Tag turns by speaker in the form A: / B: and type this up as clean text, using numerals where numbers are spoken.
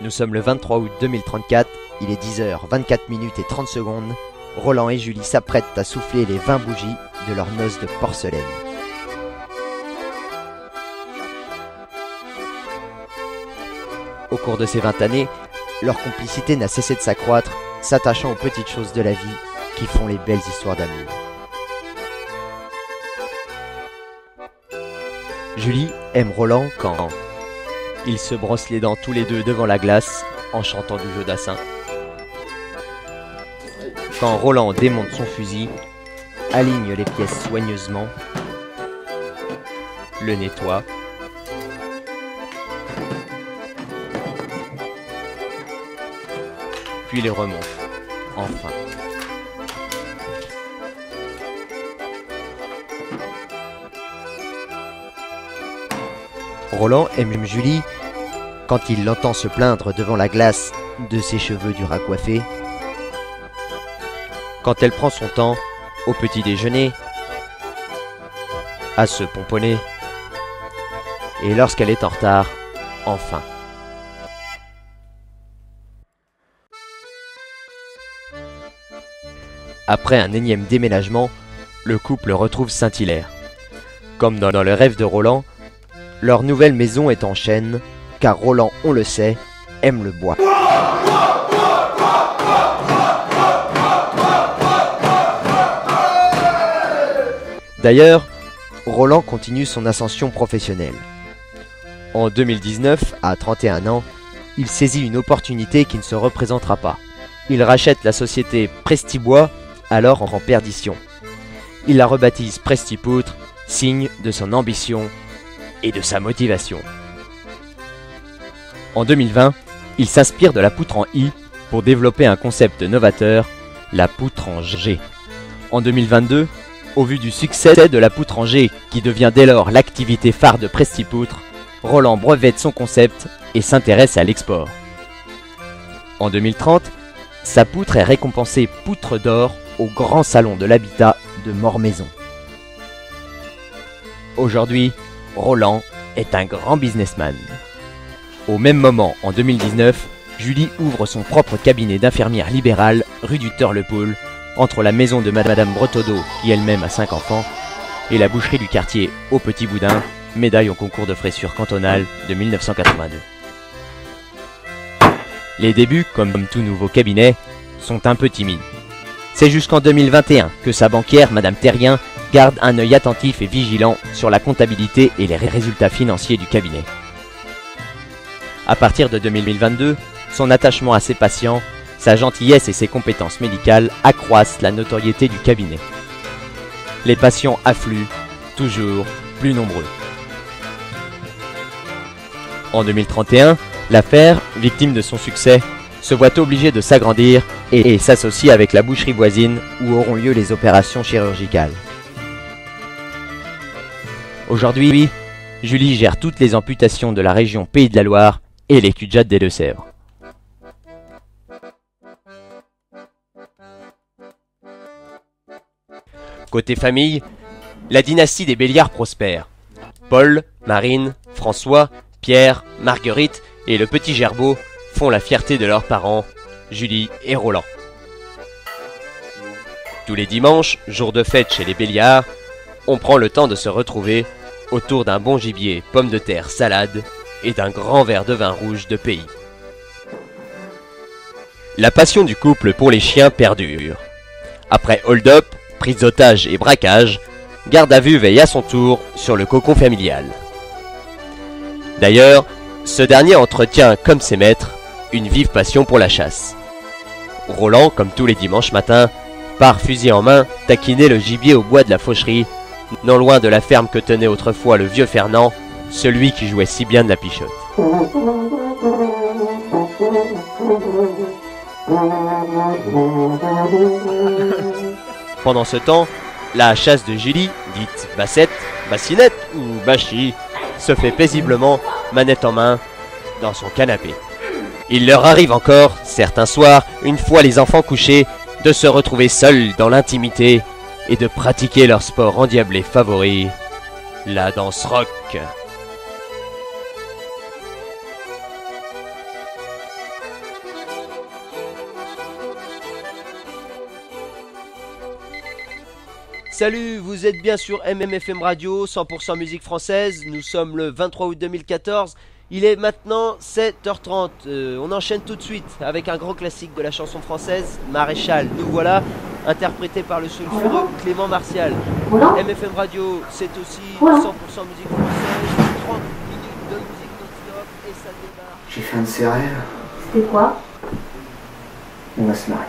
A: Nous sommes le 23 août 2034, il est 10h24 minutes et 30 secondes. Roland et Julie s'apprêtent à souffler les 20 bougies de leur noce de porcelaine. Au cours de ces 20 années, leur complicité n'a cessé de s'accroître, s'attachant aux petites choses de la vie qui font les belles histoires d'amour. Julie aime Roland quand ils se brossent les dents tous les deux devant la glace en chantant du Jodassin. Quand Roland démonte son fusil, aligne les pièces soigneusement, le nettoie, puis les remonte, enfin. Roland aime Julie quand il l'entend se plaindre devant la glace de ses cheveux durs à coiffer, quand elle prend son temps au petit déjeuner, à se pomponner, et lorsqu'elle est en retard, enfin. Après un énième déménagement, le couple retrouve Saint-Hilaire. Comme dans le rêve de Roland, leur nouvelle maison est en chêne, car Roland, on le sait, aime le bois. D'ailleurs, Roland continue son ascension professionnelle. En 2019, à 31 ans, il saisit une opportunité qui ne se représentera pas. Il rachète la société Prestibois, alors en perdition. Il la rebaptise Prestipoutre, signe de son ambition et de sa motivation. En 2020, il s'inspire de la poutre en I pour développer un concept novateur, la poutre en G. En 2022, au vu du succès de la poutre en G, qui devient dès lors l'activité phare de Prestipoutre, Roland brevette son concept et s'intéresse à l'export. En 2030, sa poutre est récompensée poutre d'or au Grand Salon de l'Habitat de Mormaison. Aujourd'hui, Roland est un grand businessman. Au même moment, en 2019, Julie ouvre son propre cabinet d'infirmière libérale rue du Turlepool, entre la maison de Madame Bretodeau, qui elle-même a 5 enfants, et la boucherie du quartier au Petit Boudin, médaille au concours de fraissure cantonale de 1982. Les débuts, comme tout nouveau cabinet, sont un peu timides. C'est jusqu'en 2021 que sa banquière, Madame Terrien, garde un œil attentif et vigilant sur la comptabilité et les résultats financiers du cabinet. À partir de 2022, son attachement à ses patients, sa gentillesse et ses compétences médicales accroissent la notoriété du cabinet. Les patients affluent, toujours plus nombreux. En 2031, l'affaire, victime de son succès, se voit obligée de s'agrandir et s'associe avec la boucherie voisine où auront lieu les opérations chirurgicales. Aujourd'hui, Julie gère toutes les amputations de la région Pays de la Loire et les QDJAT des Deux-Sèvres. Côté famille, la dynastie des Béliard prospère. Paul, Marine, François, Pierre, Marguerite et le petit Gerbeau font la fierté de leurs parents, Julie et Roland. Tous les dimanches, jour de fête chez les Béliard, on prend le temps de se retrouver autour d'un bon gibier, pommes de terre, salade et d'un grand verre de vin rouge de pays. La passion du couple pour les chiens perdure. Après hold-up, prise d'otage et braquage, garde à vue veille à son tour sur le cocon familial. D'ailleurs, ce dernier entretient, comme ses maîtres, une vive passion pour la chasse. Roland, comme tous les dimanches matins, part fusil en main taquiner le gibier au bois de la faucherie, non loin de la ferme que tenait autrefois le vieux Fernand, celui qui jouait si bien de la pichotte. Pendant ce temps, la chasse de Julie, dite bassette, bassinette ou bachi, se fait paisiblement, manette en main, dans son canapé. Il leur arrive encore, certains soirs, une fois les enfants couchés, de se retrouver seuls dans l'intimité et de pratiquer leur sport endiablé favori, la danse rock.
B: Salut, vous êtes bien sur MMFM Radio, 100% musique française. Nous sommes le 23 août 2014. Il est maintenant 7h30. On enchaîne tout de suite avec un gros classique de la chanson française, Maréchal. Nous voilà, interprété par le sulfureux Clément Martial. MFM Radio, c'est aussi 100% musique française. 30 minutes de musique non-stop et ça démarre.
C: J'ai fait un de ces rêves.
D: C'était quoi?
C: On va se marier.